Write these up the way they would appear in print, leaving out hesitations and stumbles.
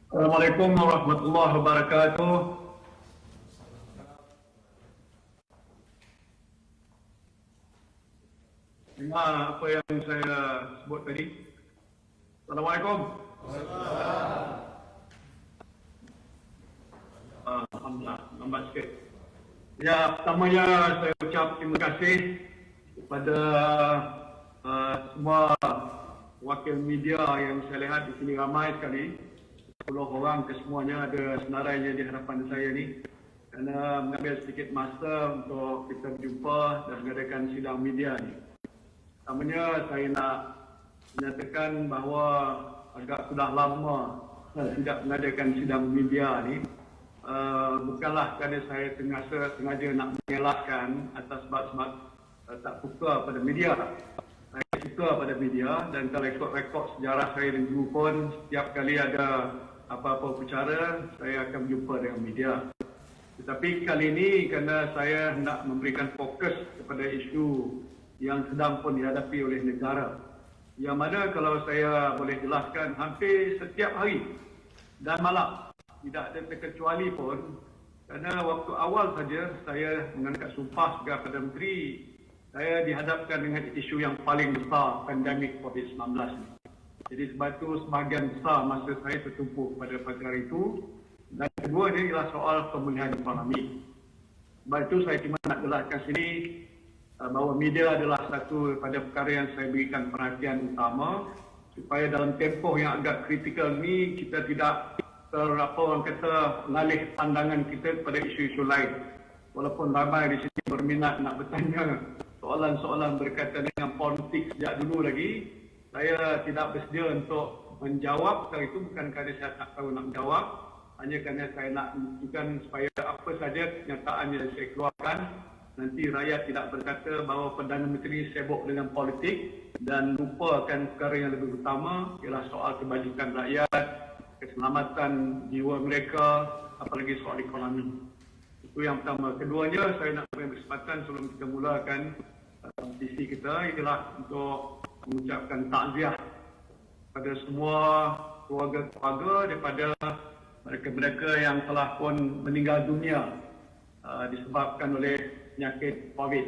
Assalamualaikum warahmatullahi wabarakatuh. Dengar apa yang saya sebut tadi? Assalamualaikum. Alhamdulillah, lambat sikit. Ya, pertamanya saya ucap terima kasih kepada semua wakil media yang saya lihat di sini ramai sekali. 10 orang kesemuanya ada senarainya di hadapan saya ni, kerana mengambil sedikit masa untuk kita berjumpa dan mengadakan sidang media ni. Pertamanya saya nak menyatakan bahawa agak sudah lama saya tidak mengadakan sidang media ni. Bukanlah kerana saya sengaja nak mengelakkan atas sebab-sebab tak suka pada media. Saya suka pada media, dan kalau ikut rekod sejarah saya dan dulu pun, setiap kali ada apa-apa perkara, saya akan berjumpa dengan media. Tetapi kali ini kerana saya hendak memberikan fokus kepada isu yang sedang pun dihadapi oleh negara, yang mana kalau saya boleh jelaskan, hampir setiap hari dan malam, tidak ada terkecuali pun, kerana waktu awal saja saya mengangkat sumpah sebagai Perdana Menteri, saya dihadapkan dengan isu yang paling besar, pandemik COVID-19 ini. Jadi sebab itu sebahagian besar masa saya tertumpu pada perkara itu. Dan kedua dia ialah soal pemulihan ekonomi. Sebab itu saya cuma nak jelaskan sini bahawa media adalah satu daripada perkara yang saya berikan perhatian utama, supaya dalam tempoh yang agak kritikal ni kita tidak orang kata mengalih pandangan kita kepada isu-isu lain. Walaupun ramai di sini berminat nak bertanya soalan-soalan berkaitan dengan politik sejak dulu lagi, saya tidak bersedia untuk menjawab perkara itu, bukan kerana saya tak tahu nak menjawab, hanya kerana saya nak menunjukkan supaya apa saja kenyataan yang saya keluarkan, nanti rakyat tidak berkata bahawa Perdana Menteri sibuk dengan politik dan lupakan perkara yang lebih utama, ialah soal kebajikan rakyat, keselamatan jiwa mereka, apalagi soal ekonomi. Itu yang pertama. Keduanya, saya nak beri kesempatan sebelum kita mulakan sisi kita, ialah untuk mengucapkan takziah kepada semua keluarga-keluarga daripada mereka-mereka yang telah pun meninggal dunia disebabkan oleh penyakit COVID.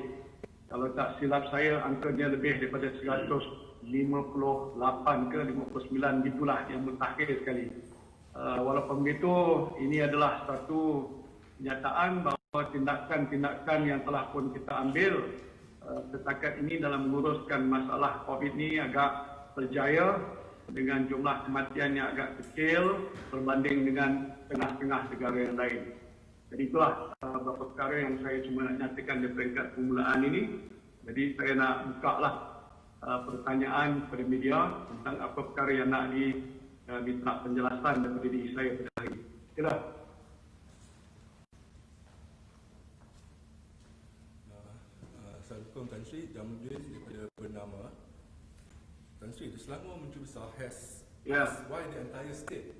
Kalau tak silap saya, angkanya lebih daripada 158 ke 59 gitulah yang mutakhir sekali. Walaupun begitu, ini adalah satu kenyataan bahawa tindakan-tindakan yang telah pun kita ambil setakat ini dalam menguruskan masalah COVID ini agak berjaya, dengan jumlah kematian yang agak kecil berbanding dengan tengah-tengah negara yang lain. Jadi itulah beberapa perkara yang saya cuma nak nyatakan di peringkat permulaan ini. Jadi saya nak buka lah pertanyaan kepada media tentang apa perkara yang nak diminta penjelasan daripada diri saya pada hari ini. Silakan. Assalamualaikum Tan Sri, Jamuddin daripada Bernama. Tan Sri, the Selangor Menteri Besar has asked why the entire state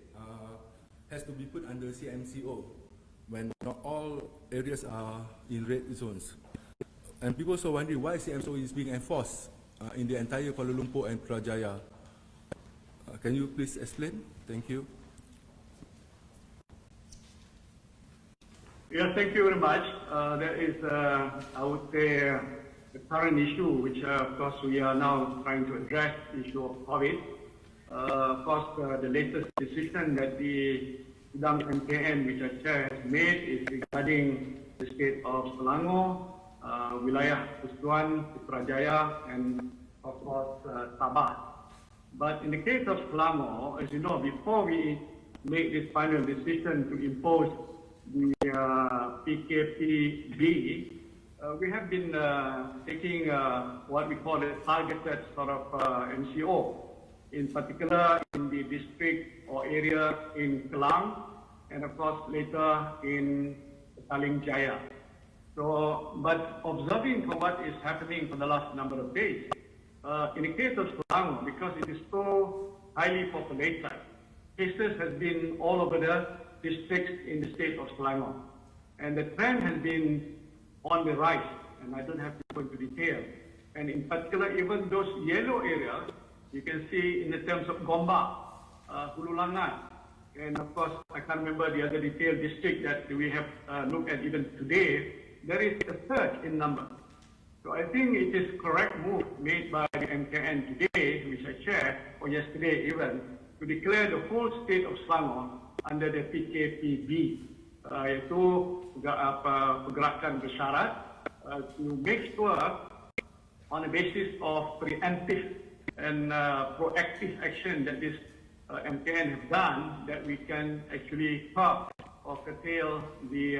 has to be put under CMCO when not all areas are in red zones. And people also wondering why CMCO is being enforced in the entire Kuala Lumpur and Putrajaya. Can you please explain? Thank you. Yeah, thank you very much. That is, I would say, the current issue, which of course we are now trying to address, the issue of COVID. Of course, the latest decision that the Sidang MKN, which I chair, has made is regarding the state of Selangor, wilayah Pustruan, Putrajaya, and of course Sabah. But in the case of Selangor, as you know, before we make this final decision to impose the PKPB, we have been taking what we call a targeted sort of MCO, in particular in the district or area in Kelang, and of course later in Petaling Jaya. So, but observing from what is happening for the last number of days, in the case of Selangor, because it is so highly populated, cases has been all over the districts in the state of Selangor. And the trend has been on the rise, and I don't have to go into detail. And in particular, even those yellow areas, you can see in the terms of Gombak, Hulu Langat, And of course, I can't remember the other detailed district that we have looked at even today. There is a surge in number. So I think it is correct move made by the MKN today, which I shared, or yesterday even, to declare the whole state of Selangor under the PKPB, yaitu pergerakan bersyarat to make sure on the basis of preemptive and proactive action that this MKN have done, that we can actually curb or curtail the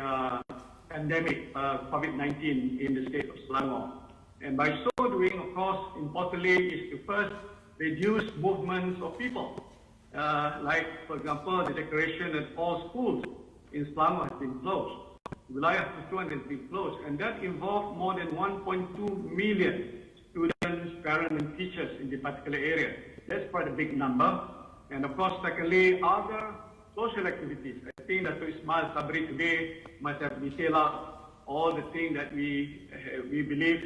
pandemic COVID-19 in the state of Selangor. And by so doing, of course, importantly, is to first reduce movements of people. Like, for example, the declaration that all schools in Selangor has been closed. Wilayah Persatuan has been closed, and that involved more than 1.2 million students, parents, and teachers in the particular area. That's quite a big number. And of course, secondly, other social activities. I think that Ismail Sabri today must have detailed out all the things that we believe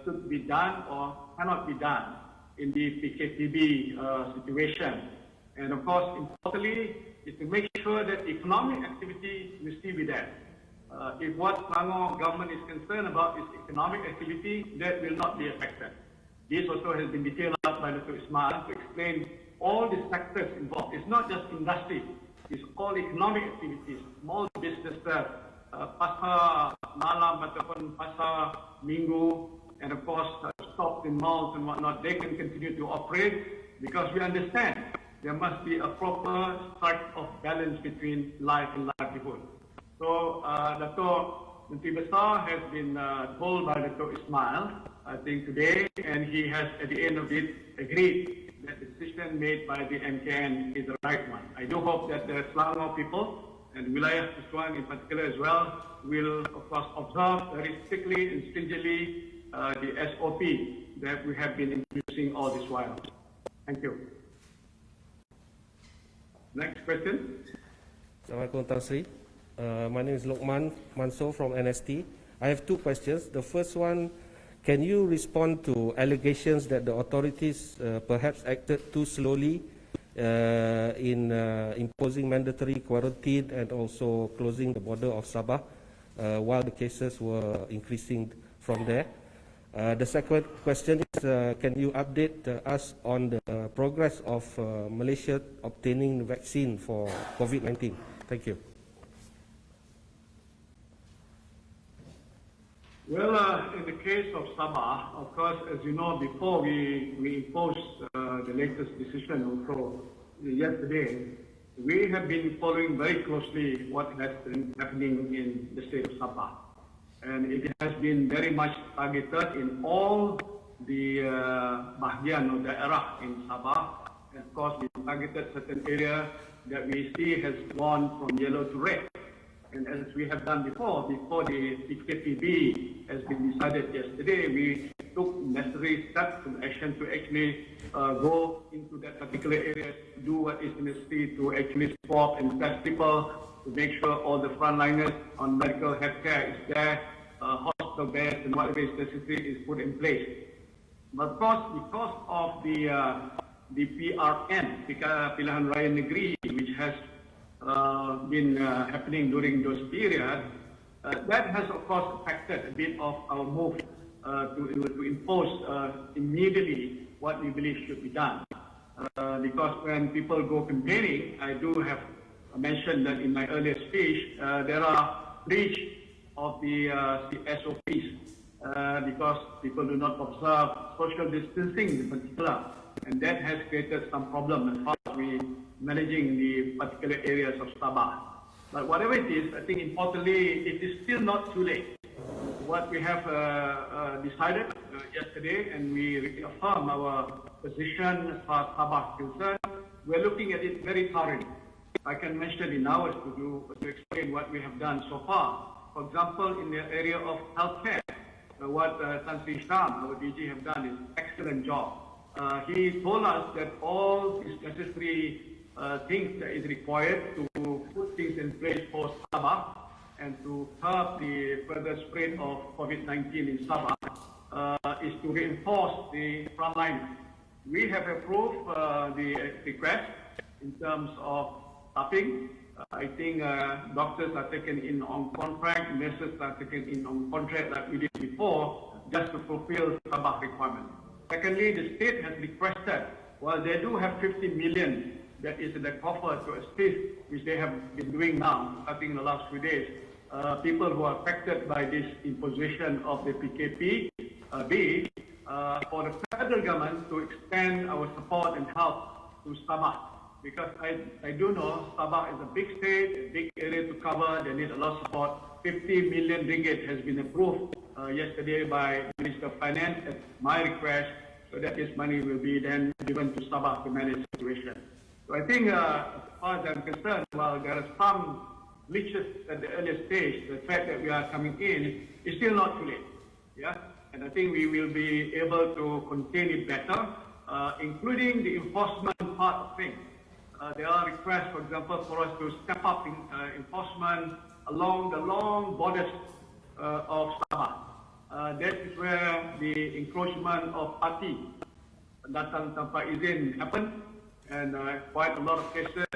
should be done or cannot be done in the PKPB situation. And of course, importantly, is to make sure that economic activity will still be there. If what Selangor government is concerned about is economic activity, that will not be affected. This also has been detailed out by Dr. Ismail to explain all the sectors involved. It's not just industry, it's all economic activities, small businesses, pasar malam ataupun pasar minggu, and of course shops in malls and whatnot. They can continue to operate because we understand there must be a proper strike of balance between life and livelihood. So, Dato' Menteri Besar has been told by Dato' Ismail, I think today, and he has at the end of it agreed that the decision made by the MKN is the right one. I do hope that the Selangor people, and Wilayah Persatuan in particular as well, will of course observe very strictly and stringently the SOP that we have been introducing all this while. Thank you. Next question. Assalamualaikum Tan Sri. My name is Lokman Mansour from NST. I have two questions. The first one, can you respond to allegations that the authorities perhaps acted too slowly in imposing mandatory quarantine and also closing the border of Sabah while the cases were increasing from there? The second question is, can you update us on the progress of Malaysia obtaining the vaccine for COVID-19? Thank you. Well, in the case of Sabah, of course, as you know, before we imposed the latest decision also yesterday, we have been following very closely what has been happening in the state of Sabah. And it has been very much targeted in all the bahagian or daerah in Sabah. And of course, we targeted certain area that we see has gone from yellow to red. And as we have done before the PKPB has been decided yesterday, we took necessary steps and action to actually go into that particular area, do what is necessary to actually swab and test people, to make sure all the frontliners on medical healthcare is there, hospital beds and whatever is necessary is put in place. But of course, because of the PRN, Pilihan Raya Negeri, which has been happening during those periods, that has of course affected a bit of our move to impose immediately what we believe should be done. Because when people go campaigning, I do have mentioned that in my earlier speech, there are breach of the SOPs because people do not observe social distancing in particular, and that has created some problem as far as we managing the particular areas of Sabah. But whatever it is, I think importantly, it is still not too late. What we have decided yesterday, and we reaffirm our position as far as Sabah is concerned, we're looking at it very thoroughly. I can mention in hours to explain what we have done so far. For example, in the area of healthcare, what Tan Sri Sham, our DG, have done is excellent job. He told us that all these necessary things that is required to put things in place for Sabah and to curb the further spread of COVID-19 in Sabah is to reinforce the front line. We have approved the request in terms of staffing. I think doctors are taken in on contract, nurses are taken in on contract like we did before, just to fulfill Sabah requirements. Secondly, the state has requested, while they do have 50 million that is in the coffer to assist, which they have been doing now, starting in the last few days, people who are affected by this imposition of the PKP, for the federal government to expand our support and help to Sabah. Because I do know Sabah is a big state, a big area to cover, they need a lot of support. 50 million ringgit has been approved yesterday by Minister of Finance at my request, so that this money will be then given to Sabah to manage the situation. So I think as far as I'm concerned, while there are some glitches at the earlier stage, the fact that we are coming in is still not too late. Yeah? And I think we will be able to contain it better, including the enforcement part of things. There are requests, for example, for us to step up in enforcement along the long borders of Sabah. That is where the encroachment of party datang tanpa izin happened, and quite a lot of cases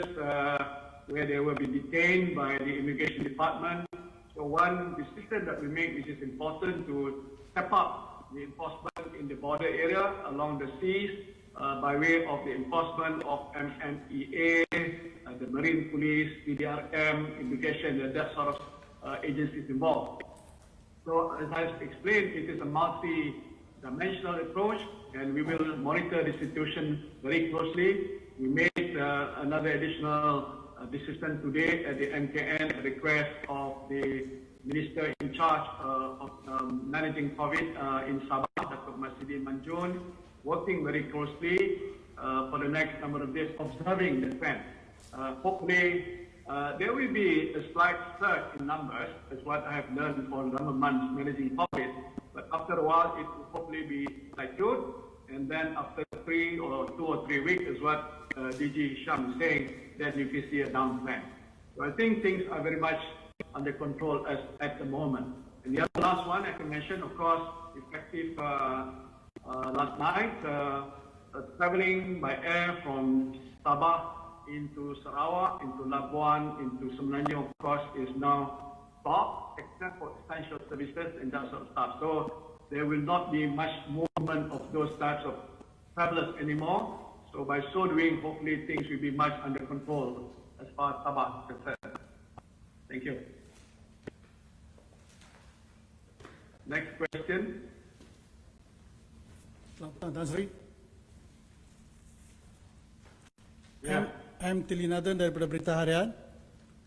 where they will be detained by the immigration department. So one decision that we make, which is important, to step up the enforcement in the border area along the seas, by way of the enforcement of MMEA, the Marine Police, PDRM, immigration, and that sort of agencies involved. So as I've explained, it is a multi-dimensional approach, and we will monitor the situation very closely. We made another additional decision today at the MKN at the request of the Minister in charge of managing COVID in Sabah, Datuk Masidi Manjun, working very closely for the next number of days, observing the trend. Hopefully, there will be a slight surge in numbers, as what I have learned for a number of months managing COVID. But after a while, it will hopefully be plateaued, and then after 2 or 3 weeks, is what DG Hisham is saying, that you can see a downtrend. So I think things are very much under control at the moment. And the other last one I can mention, of course, effective last night, traveling by air from Sabah into Sarawak, into Labuan, into Semenanjung, of course, is now stopped, except for essential services and that sort of stuff. So there will not be much movement of those types of travelers anymore. So by so doing, hopefully things will be much under control as far as Sabah is concerned. Thank you. Next question. Selamat petang, Tan Sri. Ya. I'm Tilinadan daripada Berita Harian.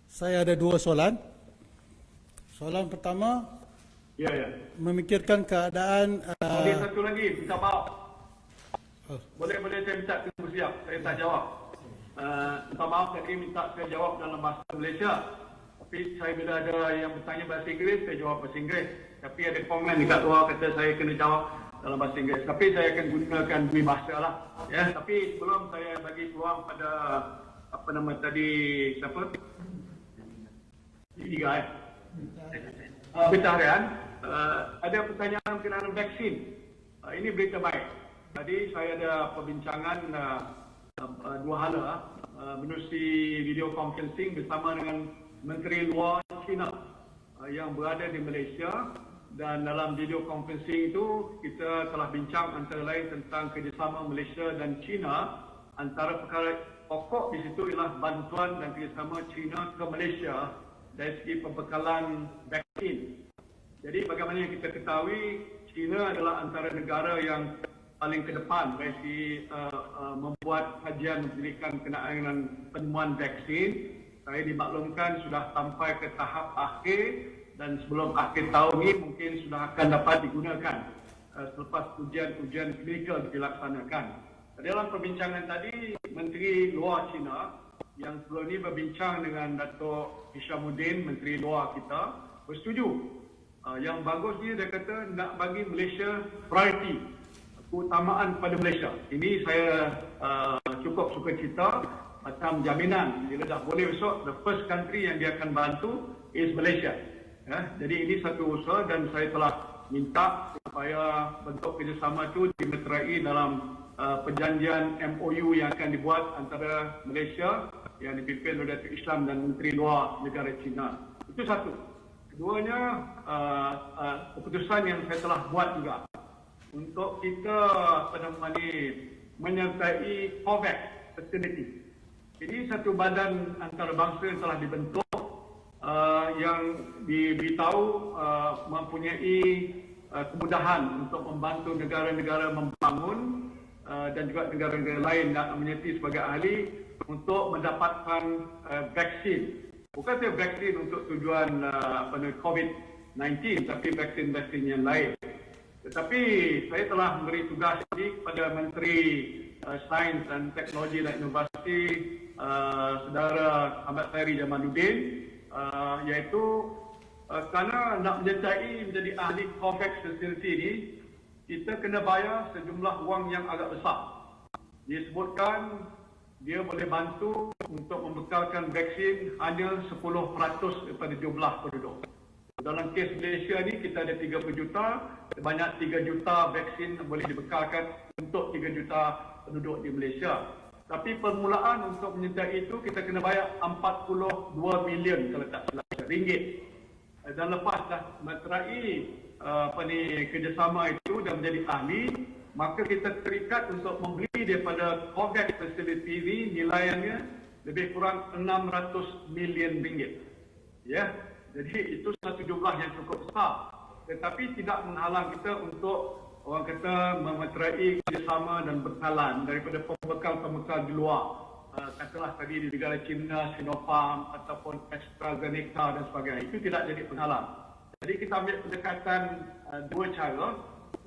Saya ada 2 soalan. Soalan pertama, Ya. memikirkan keadaan Ada satu lagi, minta maaf. Boleh saya minta tunggu siap, saya tak jawab. Minta maaf tadi minta saya jawab dalam bahasa Malaysia. Tapi saya bila ada yang bertanya bahasa Inggeris, saya jawab bahasa Inggeris. Tapi ada komen dekat luar kata saya kena jawab dalam bahasa Inggeris. Tapi saya akan gunakan dua bahasa lah. Ya, tapi sebelum saya bagi peluang pada apa nama tadi, siapa? Tiga Berita Harian. Ada pertanyaan berkenaan vaksin. Ini berita baik. Tadi saya ada perbincangan dua hala menerusi video conferencing bersama dengan Menteri Luar China yang berada di Malaysia, dan dalam video conferencing itu kita telah bincang antara lain tentang kerjasama Malaysia dan China. Antara perkara pokok di situ ialah bantuan dan kerjasama China ke Malaysia dari segi pembekalan vaksin. Jadi bagaimana yang kita ketahui, China adalah antara negara yang paling ke depan dari segi membuat kajian penyelidikan kenaan penemuan vaksin. Saya dimaklumkan sudah sampai ke tahap akhir, dan sebelum akhir tahun ini mungkin sudah akan dapat digunakan selepas ujian-ujian klinikal dilaksanakan. Dalam perbincangan tadi, Menteri Luar China yang sebelum ini berbincang dengan Datuk Hishamuddin, Menteri Luar kita, bersetuju. Yang bagus dia kata nak bagi Malaysia priority, keutamaan pada Malaysia. Ini saya cukup sukacita macam jaminan bila dah boleh besok, the first country yang dia akan bantu is Malaysia. Jadi ini satu usaha, dan saya telah minta supaya bentuk kerjasama itu dimeterai dalam perjanjian MOU yang akan dibuat antara Malaysia yang dipimpin oleh Datuk Islam dan Menteri Luar Negara China. Itu satu. Keduanya, keputusan yang saya telah buat juga untuk kita menyertai COVAX facility. Ini satu badan antarabangsa yang telah dibentuk yang diberitahu mempunyai kemudahan untuk membantu negara-negara membangun dan juga negara-negara lain yang menyertai sebagai ahli untuk mendapatkan vaksin. Bukan saja vaksin untuk tujuan COVID-19, tapi vaksin-vaksin yang lain. Tetapi saya telah memberi tugas ini kepada Menteri Sains dan Teknologi dan Inovasi Saudara Ahmad Khairi Jamaluddin, iaitu kerana nak menyertai menjadi ahli COVAX facility ini, kita kena bayar sejumlah wang yang agak besar. Disebutkan dia boleh bantu untuk membekalkan vaksin hanya 10% daripada jumlah penduduk. Dalam kes Malaysia ni kita ada 30 juta, sebanyak 3 juta vaksin boleh dibekalkan untuk 3 juta penduduk di Malaysia. Tapi permulaan untuk menyertai itu kita kena bayar 42 million kalau tak salah ringgit. Dan lepas dah meterai kerjasama itu dan menjadi ahli, maka kita terikat untuk membeli daripada COVAX facility ini nilainya lebih kurang 600 million ringgit. Ya, jadi itu satu jumlah yang cukup besar. Tetapi tidak menghalang kita untuk orang kata memeterai kerjasama dan bekalan daripada pembekal-pembekal di luar. Katalah tadi di negara China, Sinopharm ataupun AstraZeneca dan sebagainya. Itu tidak jadi penghalang. Jadi kita ambil pendekatan dua cara.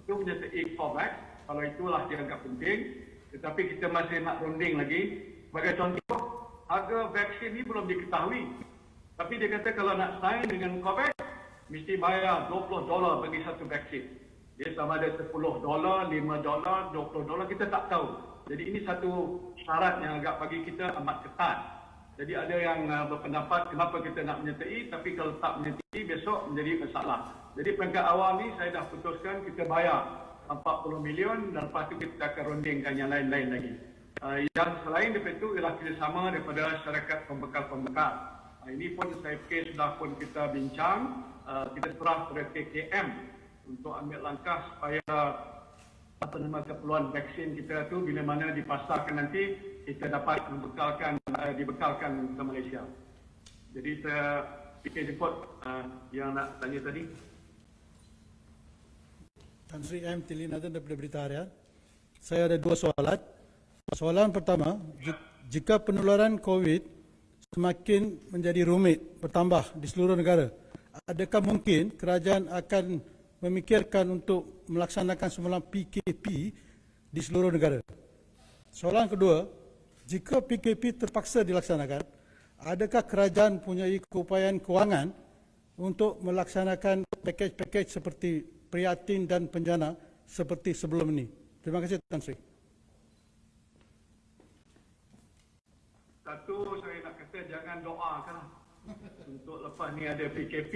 Itu menyertai COVAX, kalau itulah dianggap penting. Tetapi kita masih nak runding lagi. Sebagai contoh, harga vaksin ini belum diketahui. Tapi dia kata kalau nak sign dengan COVAX, mesti bayar $20 bagi satu vaksin. Dia sama ada $10, $5, $20, kita tak tahu. Jadi ini satu syarat yang agak bagi kita amat ketat. Jadi ada yang berpendapat kenapa kita nak menyertai, tapi kalau tak menyertai besok menjadi masalah. Jadi peringkat awal ni saya dah putuskan kita bayar 40 million dan lepas tu kita akan rundingkan yang lain-lain lagi. Yang selain daripada itu ialah kerjasama daripada syarikat pembekal-pembekal. Ini pun saya fikir sudah pun kita bincang, kita serah kepada KKM untuk ambil langkah supaya keperluan vaksin kita tu bila mana dipasarkan nanti kita dapat dibekalkan ke Malaysia. Jadi saya fikir jemput yang nak tanya tadi. Tan Sri M. Tilinathan daripada Berita Harian. Saya ada dua soalan. Soalan pertama, jika penularan COVID semakin menjadi rumit, bertambah di seluruh negara, adakah mungkin kerajaan akan memikirkan untuk melaksanakan semula PKP di seluruh negara? Soalan kedua, jika PKP terpaksa dilaksanakan, adakah kerajaan punya keupayaan kewangan untuk melaksanakan pakej-pakej seperti prihatin dan penjana seperti sebelum ini? Terima kasih Tan Sri. Satu, saya nak kata jangan doakan untuk lepas ni ada PKP.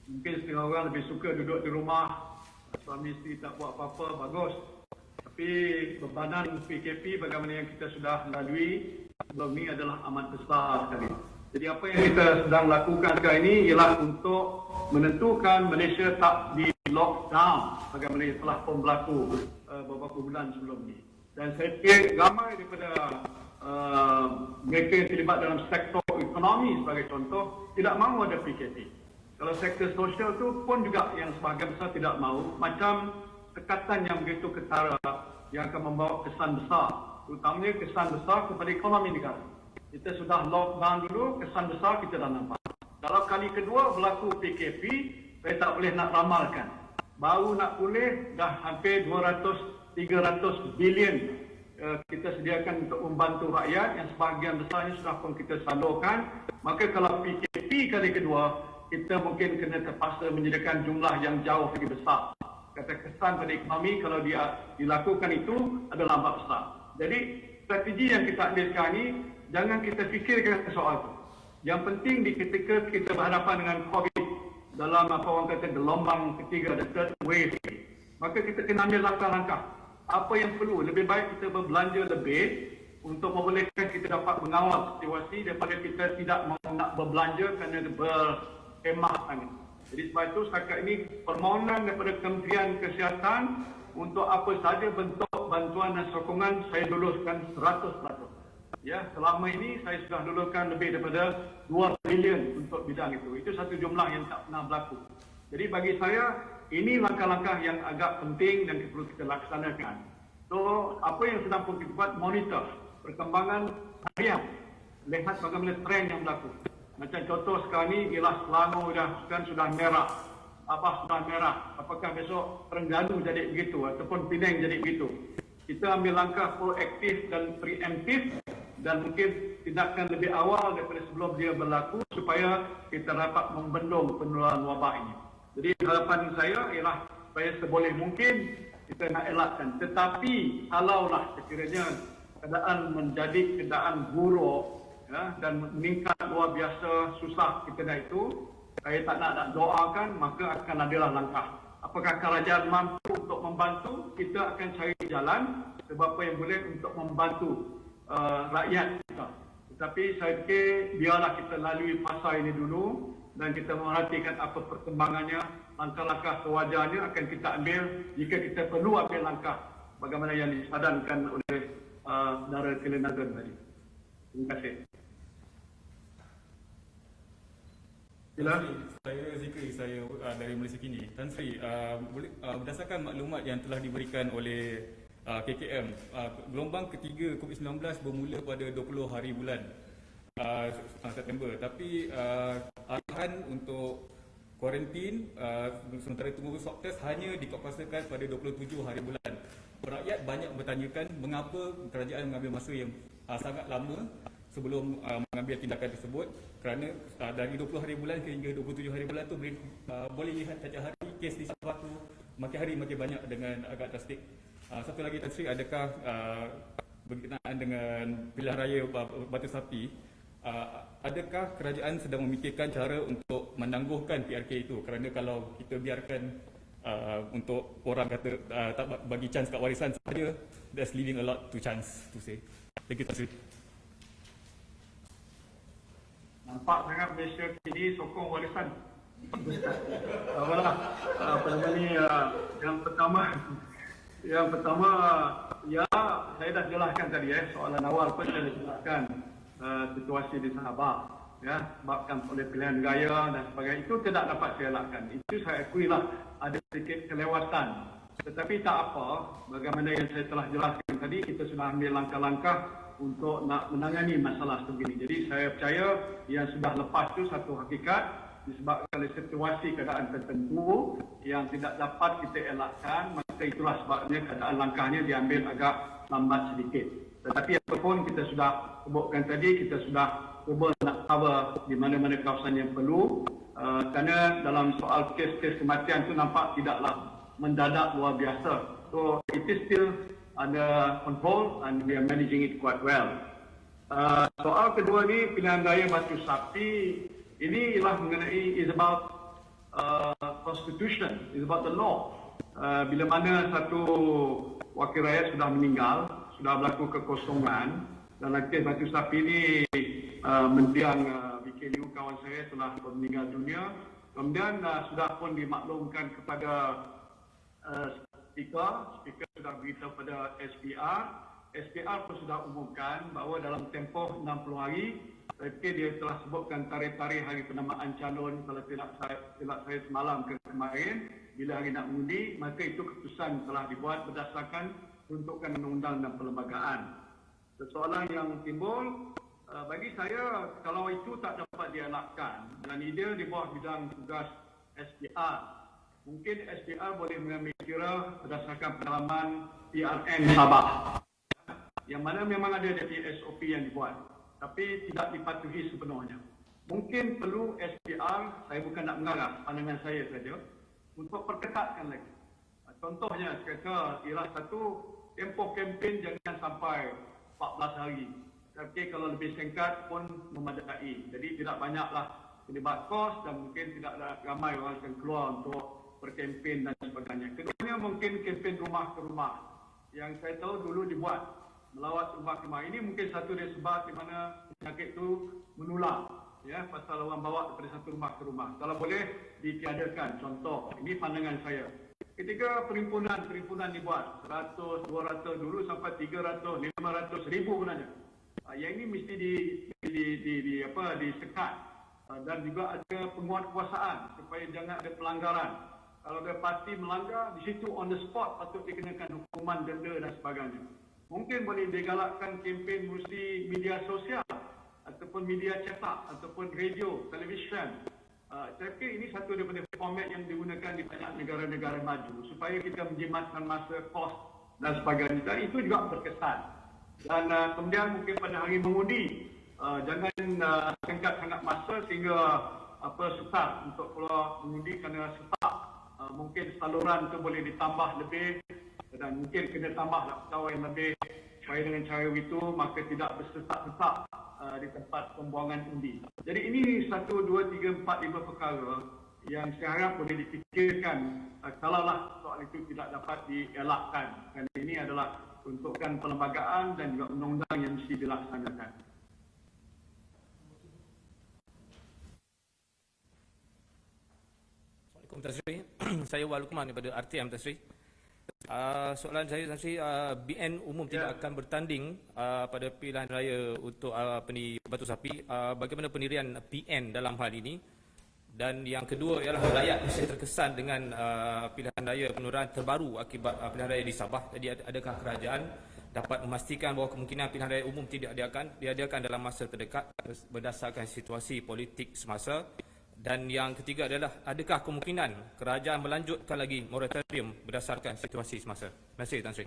Mungkin setengah orang lebih suka duduk di rumah, suami isteri tak buat apa-apa, bagus. Tapi bebanan PKP bagaimana yang kita sudah lalui sebelum ni adalah amat besar sekali. Jadi apa yang kita sedang lakukan sekarang ini ialah untuk menentukan Malaysia tak di lockdown bagaimana yang telah pun berlaku beberapa bulan sebelum ni. Dan saya fikir ramai daripada mereka yang terlibat dalam sektor ekonomi sebagai contoh tidak mahu ada PKP. Kalau sektor sosial tu pun juga yang sebahagian besar tidak mahu, macam tekatan yang begitu ketara yang akan membawa kesan besar, terutamanya kesan besar kepada ekonomi negara. Kita sudah lockdown dulu, kesan besar kita dah nampak. Kalau kali kedua berlaku PKP, saya tak boleh nak ramalkan. Baru nak pulih dah hampir 200-300 bilion kita sediakan untuk membantu rakyat yang sebahagian besarnya sudah pun kita salurkan. Maka kalau PKP kali kedua, kita mungkin kena terpaksa menyediakan jumlah yang jauh lebih besar. Kata kesan pada ekonomi kalau dia dilakukan itu adalah amat besar. Jadi strategi yang kita ambil sekarang ini, jangan kita fikirkan soal itu. Yang penting di ketika kita berhadapan dengan COVID dalam apa orang kata gelombang ketiga, the third wave, maka kita kena ambil langkah-langkah. Apa yang perlu, lebih baik kita berbelanja lebih untuk membolehkan kita dapat mengawal situasi daripada kita tidak mahu nak berbelanja kerana berkhemah sangat. Jadi sebab itu setakat ini permohonan daripada Kementerian Kesihatan untuk apa saja bentuk bantuan dan sokongan saya luluskan 100%. Ya, selama ini saya sudah luluskan lebih daripada 2 bilion untuk bidang itu. Itu satu jumlah yang tak pernah berlaku. Jadi bagi saya ini langkah-langkah yang agak penting dan perlu kita laksanakan. So, apa yang sedang pun kita buat, monitor perkembangan harian, lihat bagaimana trend yang berlaku. Macam contoh sekarang ni ialah Selangor sudah merah. Sudah merah. Apakah besok Terengganu jadi begitu ataupun Penang jadi begitu? Kita ambil langkah proaktif dan preemptif dan mungkin tindakan lebih awal daripada sebelum dia berlaku supaya kita dapat membendung penularan wabak ini. Jadi harapan saya ialah supaya seboleh mungkin kita nak elakkan. Tetapi kalaulah sekiranya keadaan menjadi keadaan buruk ya, dan meningkat luar biasa susah kita dah itu, saya tak nak doakan, maka akan adalah langkah. Apakah kerajaan mampu untuk membantu? Kita akan cari jalan sebab apa yang boleh untuk membantu rakyat kita. Tetapi saya fikir biarlah kita lalui fasa ini dulu dan kita merhatikan apa perkembangannya, langkah-langkah sewajarnya akan kita ambil jika kita perlu ambil langkah bagaimana yang disadankan oleh saudara Kelinagan tadi. Terima kasih. Sila. Saya Zikri, saya dari Malaysia Kini. Tan Sri, berdasarkan maklumat yang telah diberikan oleh KKM, gelombang ketiga COVID-19 bermula pada 20 hari bulan September. Tapi arahan untuk kuarantin sementara tunggu swab test hanya dikuasakan pada 27 hari bulan. Rakyat banyak bertanyakan mengapa kerajaan mengambil masa yang sangat lama sebelum mengambil tindakan tersebut, kerana dari 20 hari bulan hingga 27 hari bulan tu boleh lihat setiap hari kes di Sabah tu makin hari makin banyak dengan agak drastik. Satu lagi Tan Sri, adakah berkenaan dengan pilihan raya Batu Sapi, adakah kerajaan sedang memikirkan cara untuk menangguhkan PRK itu? Kerana kalau kita biarkan untuk orang kata tak bagi chance kat warisan saja, that's leaving a lot to chance to say. Thank you Tan Sri. Nampak sangat Malaysia kini sokong warisan. Apa nama ni, yang pertama, ya saya dah jelaskan tadi soalan awal pun saya dah jelaskan situasi di Sabah, ya, sebabkan oleh pilihan gaya dan sebagainya, itu tidak dapat saya elakkan. Itu saya akuilah ada sedikit kelewatan. Tetapi tak apa, bagaimana yang saya telah jelaskan tadi, kita sudah ambil langkah-langkah untuk nak menangani masalah sebegini. Jadi saya percaya yang sudah lepas itu satu hakikat disebabkan oleh situasi keadaan tertentu yang tidak dapat kita elakkan, maka itulah sebabnya keadaan langkahnya diambil agak lambat sedikit. Tetapi apapun kita sudah sebutkan tadi, kita sudah cuba nak cover di mana-mana kawasan yang perlu, kerana dalam soal kes-kes kematian itu nampak tidaklah mendadak luar biasa. So it is still under control and we are managing it quite well. Soal kedua ni, pilihan raya Batu Sapi, ini ialah mengenai is about constitution, is about the law. Bila mana satu wakil rakyat sudah meninggal, sudah berlaku kekosongan, dalam kes Batu Sapi ini mendiang BK Liu kawan saya telah meninggal dunia. Kemudian sudah pun dimaklumkan kepada Speaker sudah beritahu pada SPR pun sudah umumkan bahawa dalam tempoh 60 hari, saya fikir dia telah sebutkan tarikh-tarikh hari penamaan calon, kalau tidak saya semalam kemarin, bila hari nak mengundi, maka itu keputusan telah dibuat berdasarkan peruntukan undang-undang dan perlembagaan. Soalan yang timbul, bagi saya, kalau itu tak dapat dielakkan, dan dia di bawah bidang tugas SPR, mungkin SPR boleh mengambil kira berdasarkan pengalaman PRN Sabah, yang mana memang ada SOP yang dibuat, tapi tidak dipatuhi sepenuhnya. Mungkin perlu SPR, saya bukan nak mengarah, pandangan saya saja, untuk perketatkan lagi. Contohnya, kata ialah satu, tempoh kempen jangan sampai 14 hari. Tapi kalau lebih singkat pun memadai. Jadi tidak banyaklah terlibat kos dan mungkin tidak ramai orang akan keluar untuk berkempen dan sebagainya. Keduanya mungkin kempen rumah ke rumah yang saya tahu dulu dibuat melawat rumah ke rumah. Ini mungkin satu dari sebab di mana penyakit itu menular, ya, pasal orang bawa daripada satu rumah ke rumah. Kalau boleh ditiadakan, contoh, ini pandangan saya. Ketika perhimpunan dibuat 100, 200 dulu sampai 300, 500, 1000 sebenarnya. Yang ini mesti disekat. Dan juga ada penguatkuasaan supaya jangan ada pelanggaran. Kalau ada parti melanggar, di situ on the spot patut dikenakan hukuman, denda dan sebagainya. Mungkin boleh digalakkan kempen melalui media sosial ataupun media cetak ataupun radio, televisyen. Saya fikir ini satu daripada format yang digunakan di banyak negara-negara maju supaya kita menjimatkan masa, kos dan sebagainya. Dan itu juga berkesan. Dan kemudian mungkin pada hari mengundi, jangan singkat sangat masa sehingga sukar untuk keluar mengundi kerana setak. Mungkin saluran itu boleh ditambah lebih dan mungkin kena tambah pegawai yang lebih supaya dengan cara itu maka tidak bersesak-sesak di tempat pembuangan undi. Jadi ini 1, 2, 3, 4, 5 perkara yang saya harap boleh dipikirkan kalaulah soal itu tidak dapat dielakkan. Kerana ini adalah untukkan perlembagaan dan juga undang-undang yang mesti dilaksanakan. Assalamualaikum Tan Sri. Saya Wal Lukman daripada RTM Tan Sri. Soalan saya Tan Sri, BN umum tidak akan bertanding pada pilihan raya untuk Batu Sapi. Bagaimana pendirian BN dalam hal ini? Dan yang kedua ialah rakyat mesti terkesan dengan pilihan raya penularan terbaru akibat pilihan raya di Sabah. Jadi adakah kerajaan dapat memastikan bahawa kemungkinan pilihan raya umum tidak diadakan dalam masa terdekat berdasarkan situasi politik semasa? Dan yang ketiga adalah adakah kemungkinan kerajaan melanjutkan lagi moratorium berdasarkan situasi semasa? Terima kasih Tan Sri.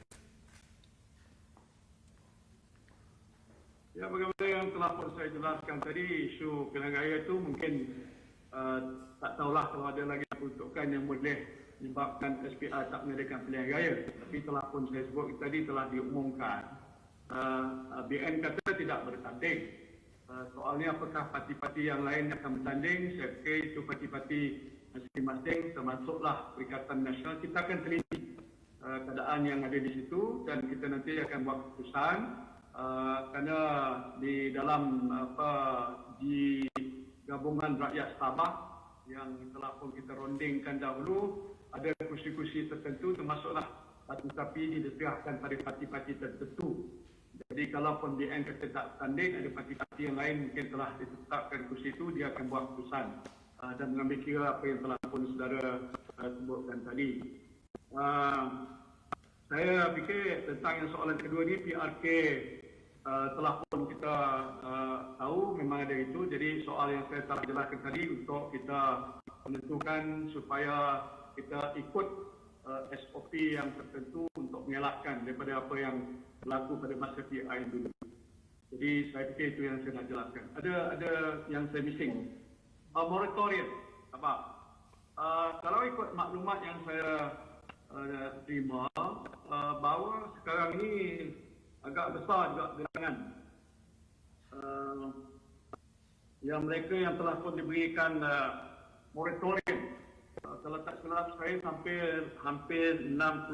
Ya, bagaimana yang telah pun saya jelaskan tadi, isu pilihan raya itu mungkin tak tahulah kalau ada lagi peruntukan yang boleh menyebabkan SPR tak mengadakan pilihan raya. Tapi telah pun saya sebut tadi telah diumumkan. BN kata tidak bertanding. Soalnya apakah parti-parti yang lain akan bertanding? Saya fikir itu parti-parti masing-masing termasuklah Perikatan Nasional. Kita akan teliti keadaan yang ada di situ dan kita nanti akan buat keputusan kerana di dalam di Gabungan Rakyat Sabah yang telah pun kita rondingkan dahulu ada kursi-kursi tertentu termasuklah Batu Sapi diserahkan pada parti-parti tertentu. Jadi kalau pun BN kata tak tanding, ada parti-parti yang lain mungkin telah ditetapkan kursi itu, dia akan buat keputusan dan mengambil kira apa yang telah pun saudara sebutkan tadi. Saya fikir tentang yang soalan kedua ni, PRK telah pun kita tahu memang ada itu. Jadi soal yang saya telah jelaskan tadi untuk kita menentukan supaya kita ikut SOP yang tertentu untuk mengelakkan daripada apa yang berlaku pada masa PI dulu. Jadi saya fikir itu yang saya nak jelaskan. Ada yang saya missing. Moratorium. Apa? Kalau ikut maklumat yang saya terima, bahawa sekarang ini agak besar juga gerangan yang mereka yang telah pun diberikan moratorium. Kalau tak silap saya hampir 98%,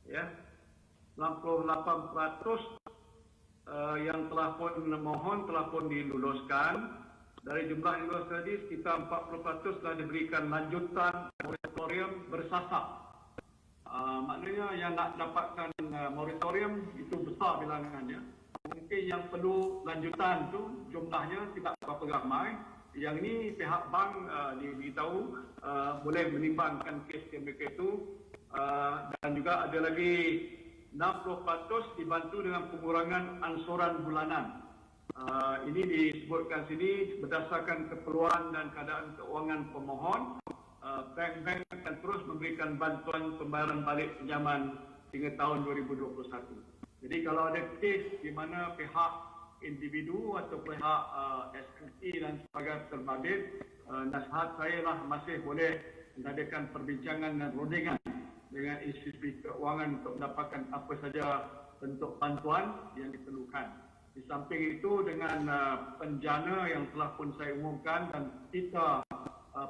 ya, 98% yang telah pun mohon telah pun diluluskan. Dari jumlah yang lulus tadi sekitar 40% telah diberikan lanjutan moratorium bersasar. Maknanya yang nak dapatkan moratorium itu besar bilangannya. Mungkin yang perlu lanjutan tu jumlahnya tidak berapa ramai. Yang ini pihak bank diberitahu boleh menimbangkan kes mereka itu dan juga ada lagi 60% dibantu dengan pengurangan angsuran bulanan. Ini disebutkan sini berdasarkan keperluan dan keadaan keuangan pemohon. Bank-bank akan terus memberikan bantuan pembayaran balik pinjaman hingga tahun 2021. Jadi kalau ada kes di mana pihak individu atau pihak SME dan sebagainya terbabit, nasihat saya lah masih boleh mengadakan perbincangan dan rundingan dengan institusi keuangan untuk mendapatkan apa saja bentuk bantuan yang diperlukan. Di samping itu dengan penjana yang telah pun saya umumkan dan kita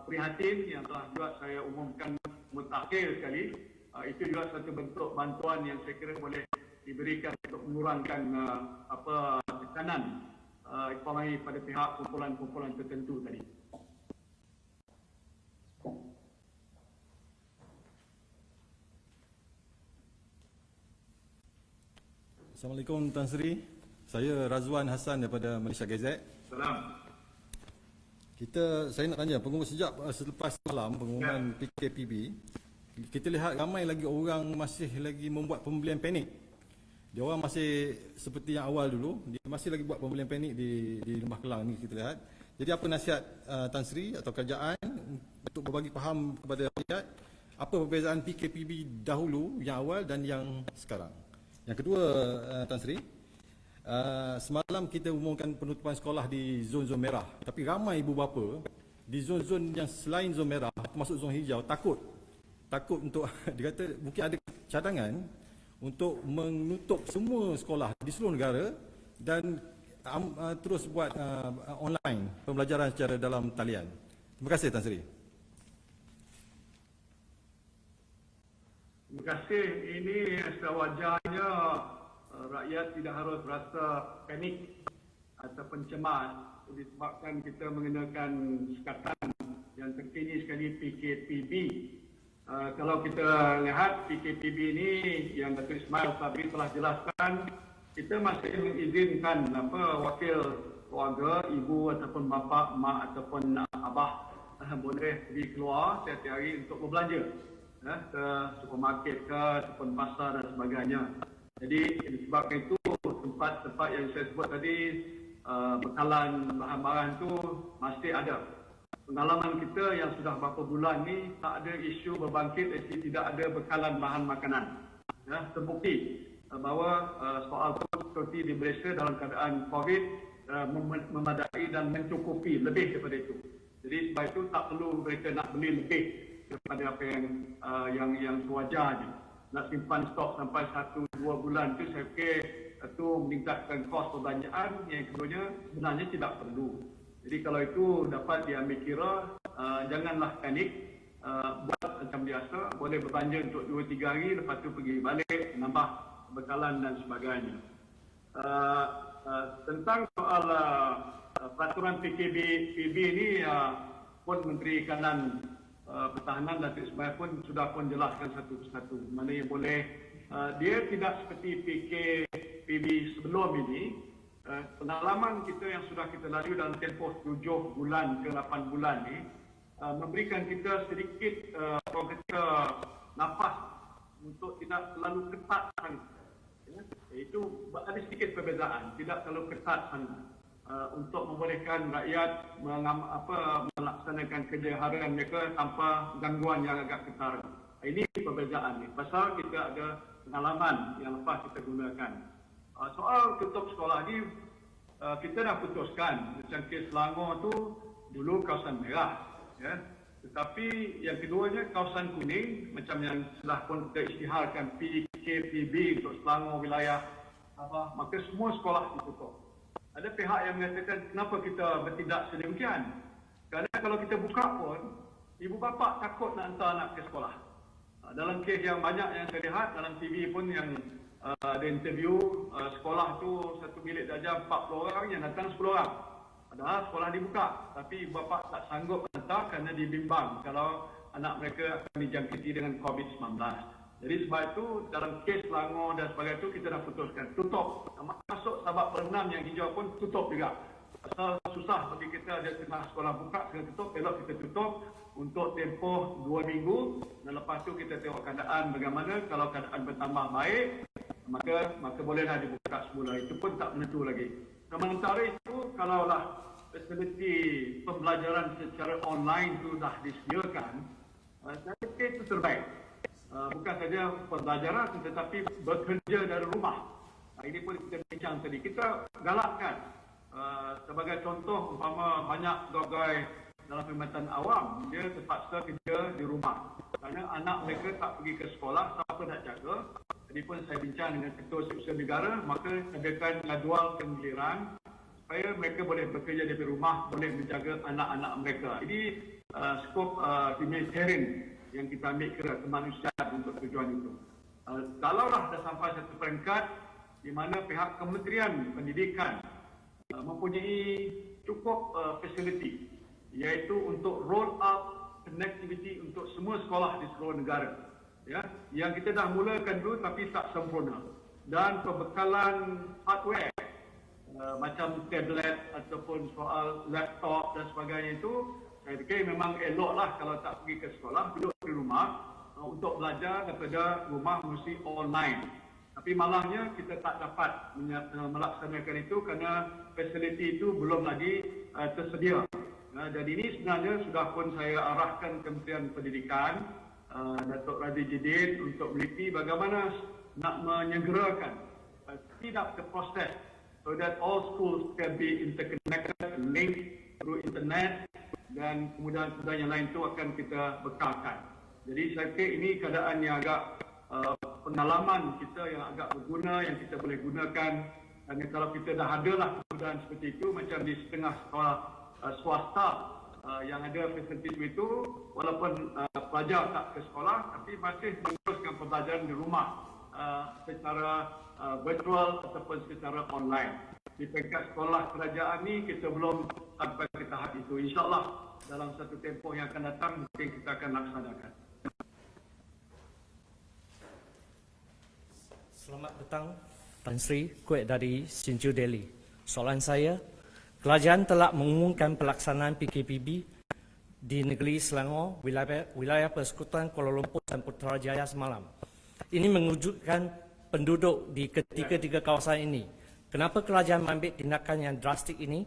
prihatin yang telah juga saya umumkan mutakhir sekali, itu juga satu bentuk bantuan yang saya kira boleh diberikan untuk mengurangkan tekanan ekonomi pada pihak kumpulan-kumpulan tertentu tadi. Assalamualaikum Tan Sri. Saya Razwan Hassan daripada Malaysia Gazette. Salam. Saya nak tanya, sejak selepas malam pengumuman PKPB, kita lihat ramai lagi orang masih lagi membuat pembelian panik. Dia orang masih seperti yang awal dulu, dia masih lagi buat pembelian panik di Lembah Kelang ni kita lihat. Jadi apa nasihat Tan Sri atau kerajaan untuk berbagi faham kepada rakyat apa perbezaan PKPB dahulu yang awal dan yang sekarang? Yang kedua, Tan Sri, semalam kita umumkan penutupan sekolah di zon-zon merah. Tapi ramai ibu bapa di zon-zon yang selain zon merah, termasuk zon hijau, takut untuk, dia kata mungkin ada cadangan untuk menutup semua sekolah di seluruh negara dan terus buat online pembelajaran secara dalam talian. Terima kasih Tan Sri. Terima kasih. Ini sewajarnya rakyat tidak harus rasa panik ataupun cemas disebabkan kita mengenakan sekatan yang terkini sekali PKPB. Kalau kita lihat PKPB ini yang Datuk Ismail Sabri telah jelaskan, kita masih mengizinkan wakil keluarga, ibu ataupun bapa, mak ataupun abah boleh pergi keluar setiap hari untuk berbelanja ke supermarket ke ataupun pasar dan sebagainya. Jadi disebabkan itu tempat-tempat yang saya sebut tadi bekalan bahan-bahan itu masih ada. Pengalaman kita yang sudah beberapa bulan ni tak ada isu berbangkit tidak ada bekalan bahan makanan. Terbukti bahawa soal seperti di Malaysia dalam keadaan COVID memadai dan mencukupi lebih daripada itu. Jadi sebab itu tak perlu mereka nak beli lebih daripada apa yang sewajarnya. Nak simpan stok sampai 1-2 bulan itu saya fikir itu meningkatkan kos perbelanjaan. Yang keduanya sebenarnya tidak perlu. Jadi kalau itu dapat diambil kira, janganlah panik, buat macam biasa, boleh berbelanja untuk 2-3 hari, lepas tu pergi balik, menambah bekalan dan sebagainya. Tentang soal peraturan PKPB ini, pun Menteri Kanan Pertahanan Datuk Ismail pun jelaskan satu persatu. Mana yang boleh, dia tidak seperti PKPB sebelum ini. Pengalaman kita yang sudah kita lalui dalam tempoh 7 bulan ke 8 bulan ni memberikan kita sedikit nafas untuk tidak terlalu ketat sangat. Itu ada sedikit perbezaan, tidak terlalu ketat sangat untuk membolehkan rakyat melaksanakan kerja harian mereka tanpa gangguan yang agak ketat. Ini perbezaan ni. Pasal kita ada pengalaman yang lepas kita gunakan. Soal tutup sekolah ni, kita dah putuskan. Macam kes Selangor tu dulu kawasan merah, ya. Tetapi yang keduanya kawasan kuning, macam yang telah pun kita isytiharkan PKPB untuk Selangor wilayah maka semua sekolah ditutup. Ada pihak yang mengatakan kenapa kita bertindak sedemikian? Kerana kalau kita buka pun, ibu bapa takut nak hantar anak ke sekolah. Dalam kes yang banyak yang saya lihat dalam TV pun yang ada interview, sekolah tu satu bilik darjah 40 orang, yang datang 10 orang. Padahal sekolah dibuka, tapi ibu bapa tak sanggup hantar kerana dibimbang kalau anak mereka akan dijangkiti dengan COVID-19. Jadi sebab itu dalam kes Selangor dan sebagainya itu kita dah putuskan tutup. Masuk sabak berenam yang hijau pun tutup juga. Pasal susah bagi kita dia tengah sekolah buka kena tutup, elok kita tutup untuk tempoh 2 minggu dan lepas tu kita tengok keadaan bagaimana. Kalau keadaan bertambah baik, maka bolehlah dibuka semula. Itu pun tak menentu lagi. Sementara itu, kalaulah fasiliti pembelajaran secara online itu dah disediakan, saya fikir itu terbaik. Bukan saja pembelajaran tetapi bekerja dari rumah. Ini pun kita bincang tadi. Kita galakkan sebagai contoh, umpama banyak pegawai dalam perkhidmatan awam, dia terpaksa kerja di rumah. Kerana anak mereka tak pergi ke sekolah, siapa nak jaga? Jadi pun saya bincang dengan Ketua Setiausaha Negara, maka sediakan jadual giliran supaya mereka boleh bekerja dari rumah, boleh menjaga anak-anak mereka. Ini skop humanitarian yang kita ambil kira kemanusiaan kerajaan untuk tujuan itu. Kalaulah dah sampai satu peringkat di mana pihak Kementerian Pendidikan mempunyai cukup fasiliti, iaitu untuk roll out connectivity untuk semua sekolah di seluruh negara. Ya, yang kita dah mulakan dulu tapi tak sempurna. Dan pembekalan hardware macam tablet ataupun soal laptop dan sebagainya itu, saya fikir memang eloklah kalau tak pergi ke sekolah, duduk di rumah untuk belajar daripada rumah mesti online. Tapi malangnya kita tak dapat melaksanakan itu kerana fasiliti itu belum lagi tersedia. Dan ini sebenarnya sudah pun saya arahkan Kementerian Pendidikan, Datuk Radhi Jidin untuk meneliti bagaimana nak menyegerakan speed up the process so that all schools can be interconnected, linked through internet, dan kemudahan-kemudahan yang lain itu akan kita bekalkan. Jadi saya fikir ini keadaan yang agak pengalaman kita yang agak berguna, yang kita boleh gunakan. Dan kalau kita dah ada lah kemudahan seperti itu, macam di setengah sekolah swasta yang ada fasiliti itu, walaupun pelajar tak ke sekolah tapi masih meneruskan pembelajaran di rumah secara virtual ataupun secara online. Di peringkat sekolah kerajaan ni kita belum sampai ke tahap itu. InsyaAllah dalam satu tempoh yang akan datang mungkin kita akan laksanakan. Selamat petang, Tan Sri, Kuek dari Sinju Delhi. Soalan saya, kerajaan telah mengumumkan pelaksanaan PKPB di negeri Selangor, wilayah Persekutuan Kuala Lumpur dan Putrajaya semalam. Ini mengejutkan penduduk di ketiga-tiga kawasan ini. Kenapa kerajaan mengambil tindakan yang drastik ini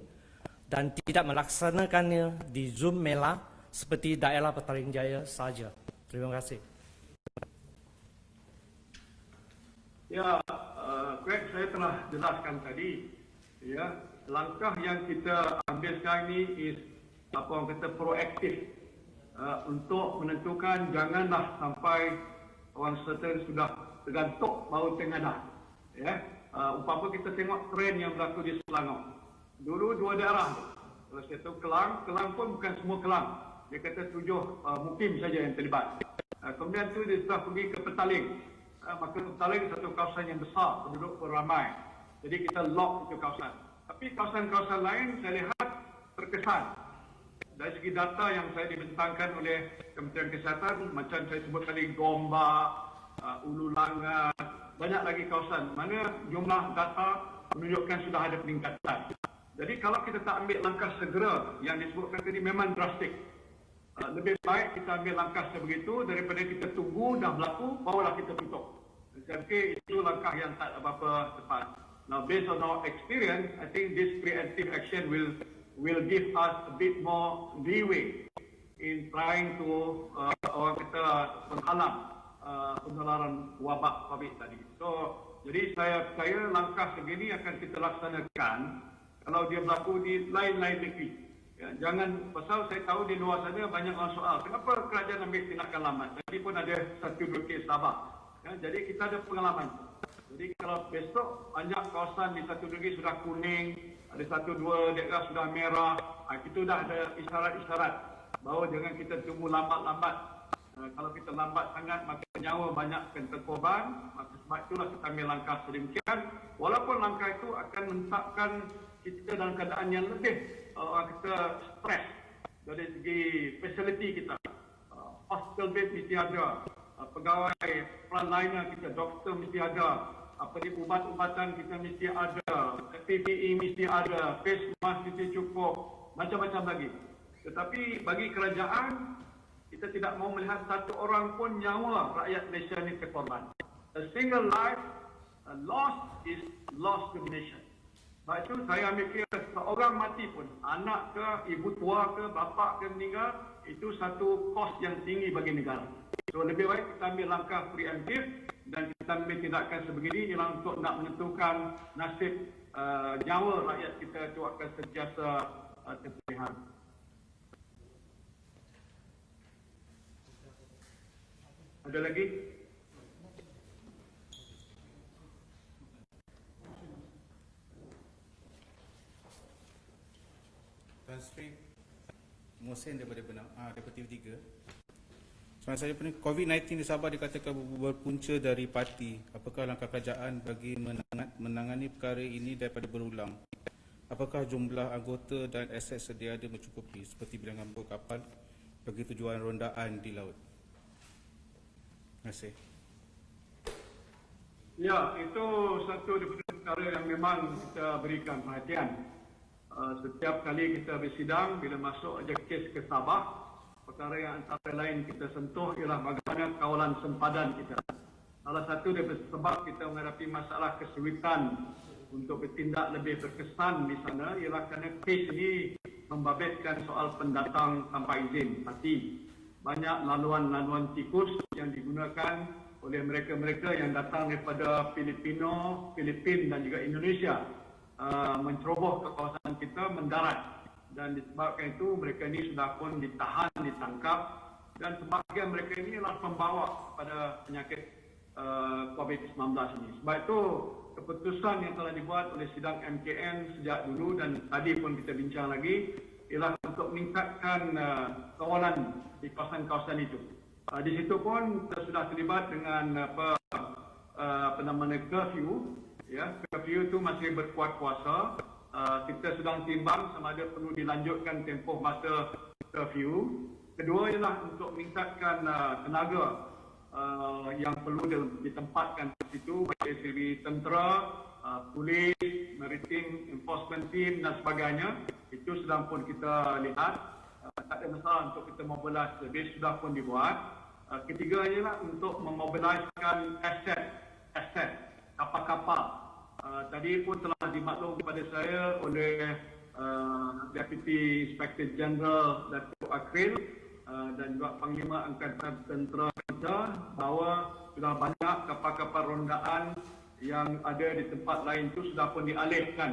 dan tidak melaksanakannya di Zoom Mela seperti daerah Petaling Jaya saja? Terima kasih. Ya, saya telah jelaskan tadi. Ya, langkah yang kita ambil sekarang ini is apa orang kata proaktif untuk menentukan janganlah sampai orang certain sudah tergantuk bau tengadah. Ya, umpama kita tengok tren yang berlaku di Selangor. Dulu dua daerah. Kalau saya tahu Kelang pun bukan semua Kelang. Dia kata 7 mukim saja yang terlibat. Kemudian tu dia sudah pergi ke Petaling. Maka Petaling satu kawasan yang besar, penduduk beramai. Jadi kita lock itu kawasan. Tapi kawasan-kawasan lain saya lihat terkesan. Dari segi data yang saya dibentangkan oleh Kementerian Kesihatan, macam saya sebut tadi Gombak, Ulu Langat, banyak lagi kawasan mana jumlah data menunjukkan sudah ada peningkatan. Jadi kalau kita tak ambil langkah segera yang disebutkan tadi memang drastik. Lebih baik kita ambil langkah sebegitu daripada kita tunggu dah berlaku barulah kita tutup. Saya fikir itu langkah yang tak apa-apa tepat. Now based on our experience, I think this preemptive action will give us a bit more leeway in trying to orang kata menghalang penularan wabak COVID tadi. So jadi saya percaya langkah segini akan kita laksanakan kalau dia berlaku di lain-lain negeri. Ya, jangan, pasal saya tahu di luar sana banyak orang soal, kenapa kerajaan ambil tindakan lambat? Tadi pun ada satu dua kes Sabah. Ya, jadi kita ada pengalaman. Jadi kalau besok banyak kawasan di satu negeri sudah kuning, ada satu dua daerah sudah merah, itu dah ada isyarat-isyarat bahawa jangan kita tunggu lambat-lambat. Kalau kita lambat sangat, maka nyawa banyak akan terkorban. Maka sebab itulah kita ambil langkah sedemikian. Walaupun langkah itu akan menetapkan kita dalam keadaan yang lebih orang kata stres dari segi fasiliti kita. Hospital bed mesti ada, pegawai frontliner kita, doktor mesti ada, ubat-ubatan kita mesti ada, PPE mesti ada, face mask mesti cukup, macam-macam lagi. Tetapi bagi kerajaan, kita tidak mau melihat satu orang pun nyawa rakyat Malaysia ini terkorban. A single life lost is lost to the nation. Sebab itu saya ambil kira seorang mati pun, anak ke, ibu tua ke, bapa ke meninggal, itu satu kos yang tinggi bagi negara. So lebih baik kita ambil langkah preemptif dan kita ambil tindakan sebegini ialah untuk nak menentukan nasib nyawa rakyat kita itu akan sentiasa terpeliharaan. Ada lagi? Tan Sri Mohsin daripada TV3. Soalan saya pun COVID-19 di Sabah dikatakan berpunca dari parti. Apakah langkah kerajaan bagi menangani perkara ini daripada berulang? Apakah jumlah anggota dan aset sedia ada mencukupi seperti bilangan bor kapal bagi tujuan rondaan di laut? Terima kasih. Ya, itu satu daripada perkara yang memang kita berikan perhatian. Setiap kali kita bersidang, bila masuk aja kes ke Sabah, perkara yang antara lain kita sentuh ialah bagaimana kawalan sempadan kita. Salah satu daripada sebab kita menghadapi masalah kesulitan untuk bertindak lebih berkesan di sana ialah kerana kes ini membabitkan soal pendatang tanpa izin. Pasti banyak laluan-laluan tikus yang digunakan oleh mereka-mereka yang datang daripada Filipin dan juga Indonesia menceroboh ke kawasan kita mendarat, dan disebabkan itu mereka ini sudah pun ditahan, ditangkap, dan sebahagian mereka ini adalah pembawa kepada penyakit COVID-19 ini. Sebab itu keputusan yang telah dibuat oleh sidang MKN sejak dulu dan tadi pun kita bincang lagi ialah untuk meningkatkan kawalan di kawasan-kawasan itu. Di situ pun kita sudah terlibat dengan curfew. Ya, curfew itu masih berkuat kuasa. Kita sedang timbang sama ada perlu dilanjutkan tempoh masa curfew. Kedua ialah untuk meningkatkan tenaga yang perlu ditempatkan di situ, baik dari tentera, polis, maritime enforcement team dan sebagainya. Itu sedang pun kita lihat. Tak ada masalah untuk kita mobilize lebih, sudah pun dibuat. Ketiga ialah untuk memobiliskan aset kapal-kapal. Tadi pun telah dimaklum kepada saya oleh Deputy Inspector General Datuk Akril dan juga Panglima Angkatan Tentera kita bahawa sudah banyak kapal-kapal rondaan yang ada di tempat lain itu sudah pun dialihkan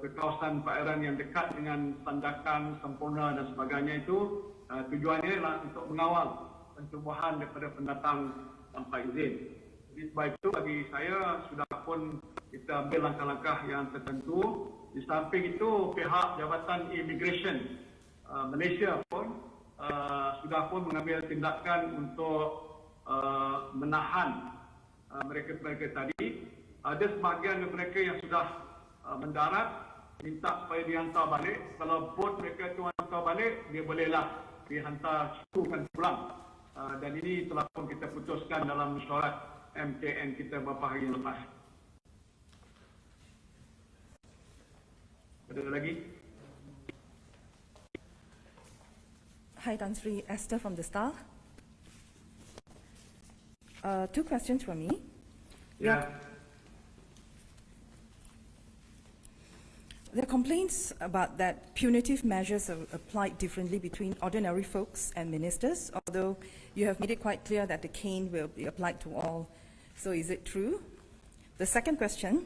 ke kawasan perairan yang dekat dengan Sandakan, Sempurna dan sebagainya itu. Tujuannya adalah untuk mengawal pencerobohan daripada pendatang tanpa izin. Jadi sebab itu bagi saya sudah pun kita ambil langkah-langkah yang tertentu. Di samping itu pihak Jabatan Immigration Malaysia pun sudah pun mengambil tindakan untuk menahan mereka-mereka tadi. Ada sebahagian mereka yang sudah mendarat minta supaya dihantar balik. Kalau bot mereka itu hantar balik, dia bolehlah dihantar cukukan pulang. Dan ini telah pun kita putuskan dalam mesyuarat MKN kita beberapa hari yang lepas. Ada lagi? Hi, Tan Sri. Esther from The Star. Two questions from me. Yeah. There are complaints about that punitive measures are applied differently between ordinary folks and ministers, although you have made it quite clear that the cane will be applied to all. So is it true? The second question,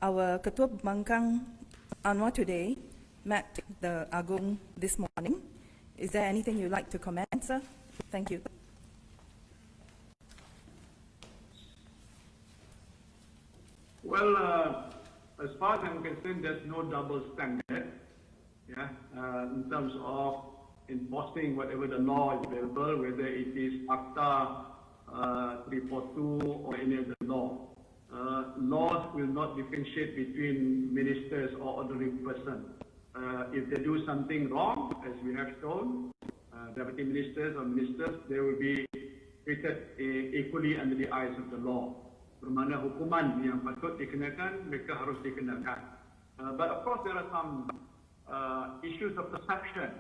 our Ketua Pembangkang Anwar today met the Agong this morning. Is there anything you'd like to comment, sir? Thank you. Well, as far as I'm concerned, there's no double standard, in terms of enforcing whatever the law is available, whether it is ACTA 342 or any other law. Laws will not differentiate between ministers or ordinary person. If they do something wrong, as we have shown, deputy ministers or ministers, they will be treated equally under the eyes of the law. Bermakna hukuman yang patut dikenakan, mereka harus dikenakan. But of course there are some issues of perception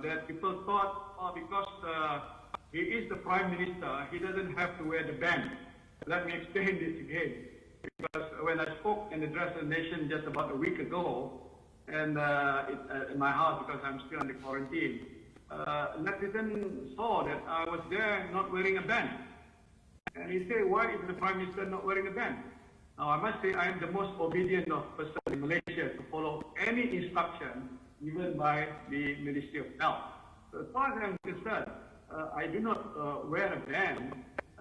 that people thought, because he is the Prime Minister, he doesn't have to wear the band. Let me explain this again. Because when I spoke and addressed the nation just about a week ago, and in my house because I'm still under quarantine, netizen saw that I was there not wearing a band. And he said, why is the Prime Minister not wearing a band? Now, I must say I am the most obedient of person in Malaysia to follow any instruction given by the Ministry of Health. So as far as I'm concerned, I do not wear a band,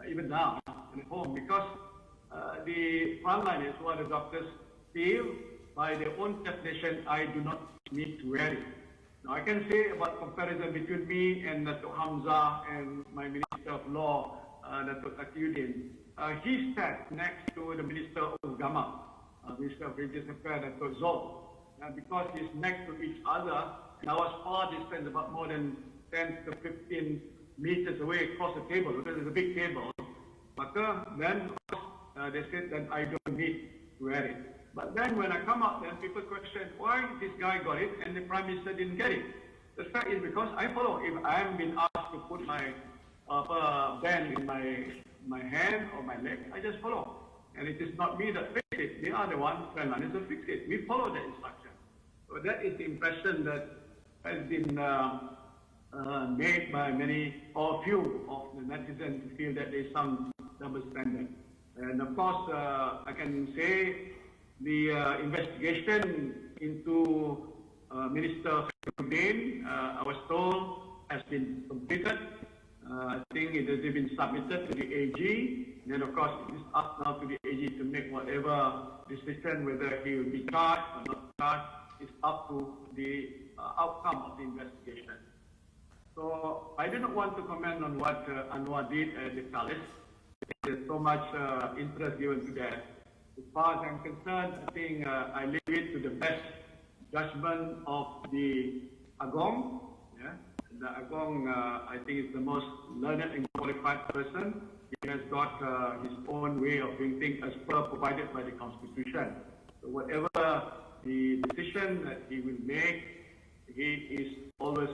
even now, at home, because the frontliners who are the doctors feel by their own definition, I do not need to wear it. Now, I can say about comparison between me and Datuk Hamzah and my Minister of Law, Datuk Taqiyuddin. He sat next to the Minister of Agama, Minister of Religious Affairs, Datuk Zul. Because he's next to each other, and I was far distant, about more than 10 to 15 meters away across the table, because it's a big table. Maka, then they said that I don't need to wear it. But then when I come up, then people question why this guy got it and the Prime Minister didn't get it. The fact is because I follow. If I am being asked to put my band in my hand or my leg, I just follow. And it is not me that fix it. They are the ones that fix it. We follow the instruction. So that is the impression that has been made by many or few of the netizens who feel that there is some double standard. And of course, I can say the investigation into Minister Taqiyuddin, I was told, has been completed. I think it has been submitted to the AG. Then, of course, it is up now to the AG to make whatever decision, whether he will be charged or not charged. It's up to the outcome of the investigation. So I do not want to comment on what Anwar did at the palace. There's so much interest given to that. As far as I'm concerned, I think I leave it to the best judgment of the Agong. Yeah? The Agong, I think, is the most learned and qualified person. He has got his own way of doing things as per provided by the Constitution. So whatever the decision that he will make, he is always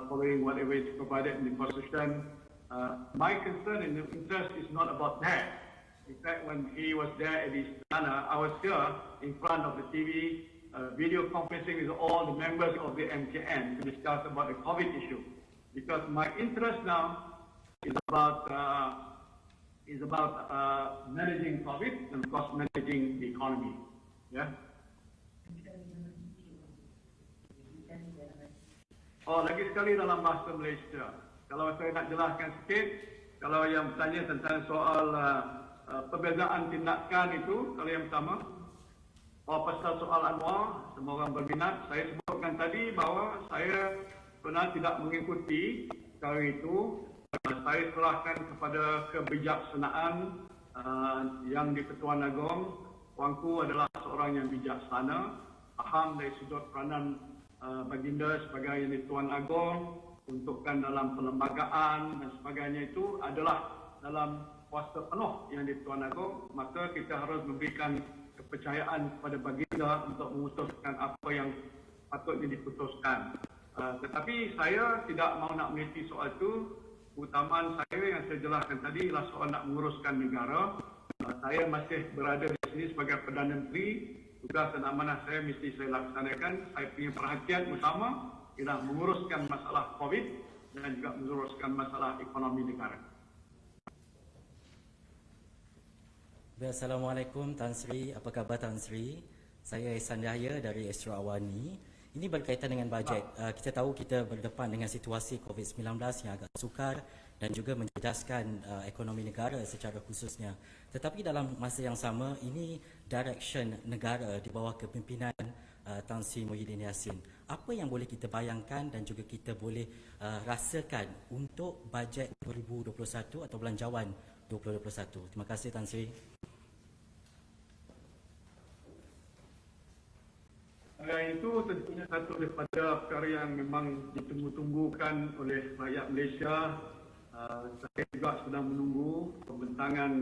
following whatever is provided in the Constitution. My concern and interest is not about that. In fact, when he was there at the Istana, I was here in front of the TV, video conferencing with all the members of the MKN to discuss about the COVID issue. Because my interest now is about managing COVID and of course managing the economy. Yeah. Oh, lagi sekali dalam bahasa Malaysia. Kalau saya nak jelaskan sikit, kalau yang bertanya tentang soal perbezaan tindakan itu, kalau yang pertama, pasal soal Anwar, semua orang berminat. Saya sebutkan tadi bahawa saya benar tidak mengikuti perkara itu. Saya serahkan kepada kebijaksanaan yang di Ketuan Agong. Wangku adalah seorang yang bijaksana, faham dari sudut peranan baginda sebagai yang di Tuan Agong, untukkan dalam perlembagaan dan sebagainya itu adalah dalam kuasa penuh yang di Tuan Agong. Maka kita harus memberikan kepercayaan kepada baginda untuk memutuskan apa yang patutnya diputuskan. Tetapi saya tidak mahu nak meneliti soal itu. Keutamaan saya yang saya jelaskan tadi adalah soal nak menguruskan negara. Saya masih berada di sini sebagai Perdana Menteri. Tugas dan amanah saya mesti saya laksanakan. Saya punya perhatian utama ialah menguruskan masalah COVID dan juga menguruskan masalah ekonomi negara. Assalamualaikum Tan Sri, apa khabar Tan Sri? Saya Ihsan Yahya dari Astro Awani. Ini berkaitan dengan bajet. Kita tahu kita berdepan dengan situasi COVID-19 yang agak sukar dan juga menjejaskan ekonomi negara secara khususnya. Tetapi dalam masa yang sama, ini direction negara di bawah kepimpinan Tan Sri Muhyiddin Yassin. Apa yang boleh kita bayangkan dan juga kita boleh rasakan untuk bajet 2021 atau belanjawan 2021? Terima kasih Tan Sri. Itu tentunya satu daripada perkara yang memang ditunggu-tunggukan oleh rakyat Malaysia. Saya juga sedang menunggu pembentangan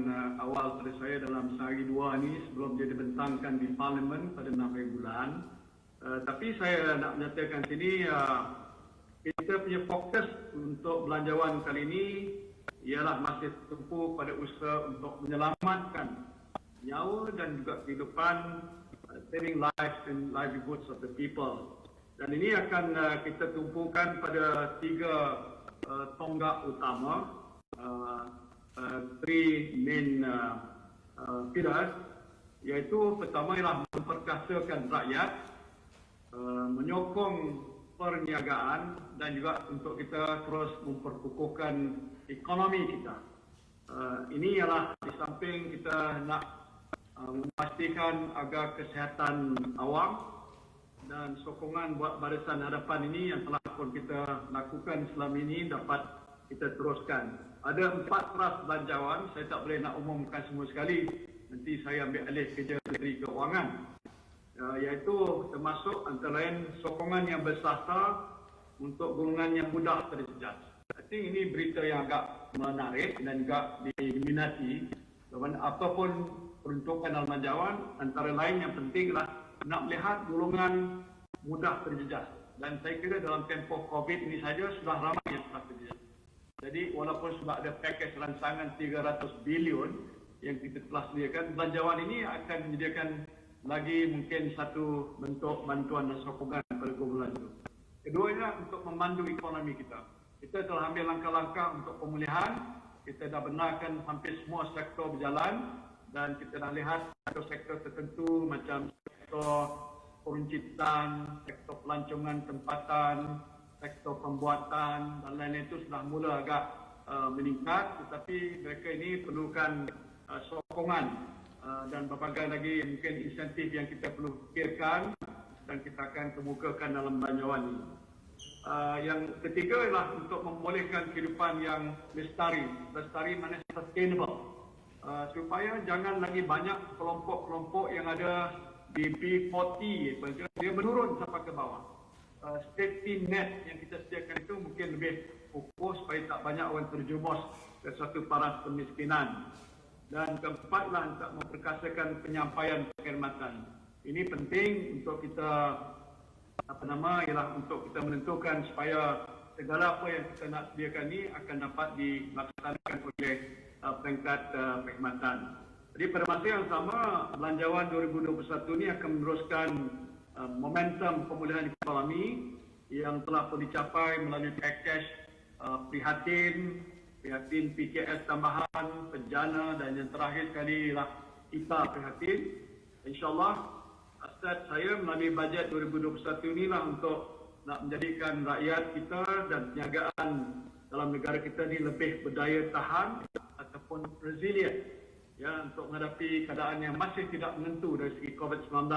awal pada saya dalam sehari dua ini sebelum dia dibentangkan di Parlimen pada 6 bulan. Tapi saya nak menyatakan sini, kita punya fokus untuk belanjawan kali ini ialah masih tertumpu pada usaha untuk menyelamatkan nyawa dan juga kehidupan, saving lives and livelihoods of the people. Dan ini akan kita tumpukan pada 3 tonggak utama, 3 main pillars, iaitu pertama ialah memperkasakan rakyat, menyokong perniagaan dan juga untuk kita terus memperkukuhkan ekonomi kita. Ini ialah di samping kita nak memastikan agar kesihatan awam dan sokongan buat Barisan Hadapan ini yang telah pun kita lakukan selama ini dapat kita teruskan. Ada 4 keras belanjawan, saya tak boleh nak umumkan semua sekali, nanti saya ambil alih kerja Menteri Keuangan, iaitu termasuk antara lain sokongan yang bersasar untuk golongan yang mudah terjejas. I think ini berita yang agak menarik dan juga diminati. Apapun peruntukan dalam belanjawan, antara lain yang penting adalah nak melihat golongan mudah terjejas. Dan saya kira dalam tempoh COVID ini saja sudah ramai yang telah terjejas. Jadi walaupun sudah ada pakej rancangan 300 bilion yang kita telah sediakan, belanjawan ini akan menyediakan lagi mungkin satu bentuk bantuan dan sokongan pada kumpulan itu. Keduanya untuk memandu ekonomi kita. Kita telah ambil langkah-langkah untuk pemulihan. Kita dah benarkan hampir semua sektor berjalan dan kita dah lihat sektor tertentu macam sektor peruncitan, sektor pelancongan tempatan, sektor pembuatan dan lain-lain itu sudah mula agak meningkat, tetapi mereka ini perlukan sokongan dan berbagai lagi mungkin insentif yang kita perlu fikirkan dan kita akan kemukakan dalam belanjawan ini. Yang ketiga ialah untuk membolehkan kehidupan yang lestari. Lestari maknanya sustainable. Supaya jangan lagi banyak kelompok-kelompok yang ada di B40, dia menurun sampai ke bawah. Safety net yang kita sediakan itu mungkin lebih fokus supaya tak banyak orang terjerumus ke suatu paras kemiskinan. Dan keempatlah untuk memperkasakan penyampaian perkhidmatan. Ini penting untuk kita ialah untuk kita menentukan supaya segala apa yang kita nak sediakan ini akan dapat dilaksanakan oleh peringkat perkhidmatan. Jadi pada masa yang sama, belanjawan 2021 ini akan meneruskan momentum pemulihan ekonomi yang telah pun dicapai melalui pakej prihatin PKS tambahan, penjana dan yang terakhir sekali ialah kita prihatin. InsyaAllah hasrat saya melalui bajet 2021 inilah untuk nak menjadikan rakyat kita dan perniagaan dalam negara kita ini lebih berdaya tahan ataupun resilient ya, untuk menghadapi keadaan yang masih tidak menentu dari segi COVID-19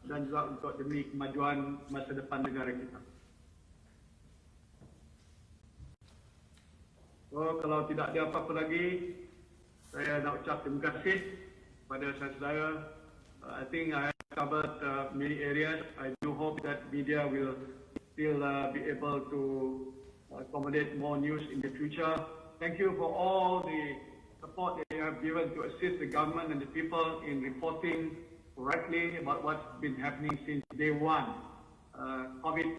dan juga untuk demi kemajuan masa depan negara kita. So, kalau tidak ada apa-apa lagi, saya nak ucap terima kasih kepada saudara. I think I have covered many areas. I do hope that media will still be able to accommodate more news in the future. Thank you for all the support that you have given to assist the government and the people in reporting correctly about what's been happening since day one. COVID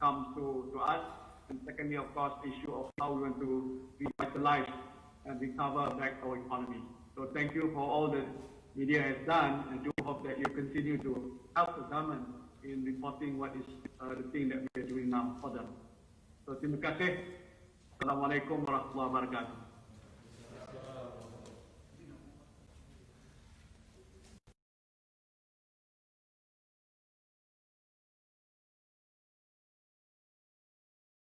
comes to us. And secondly, of course, the issue of how we want to revitalize and recover back our economy. So thank you for all that media has done, and do hope that you continue to help the government in reporting what is the thing that we are doing now for them. So terima kasih. Assalamualaikum warahmatullahi wabarakatuh.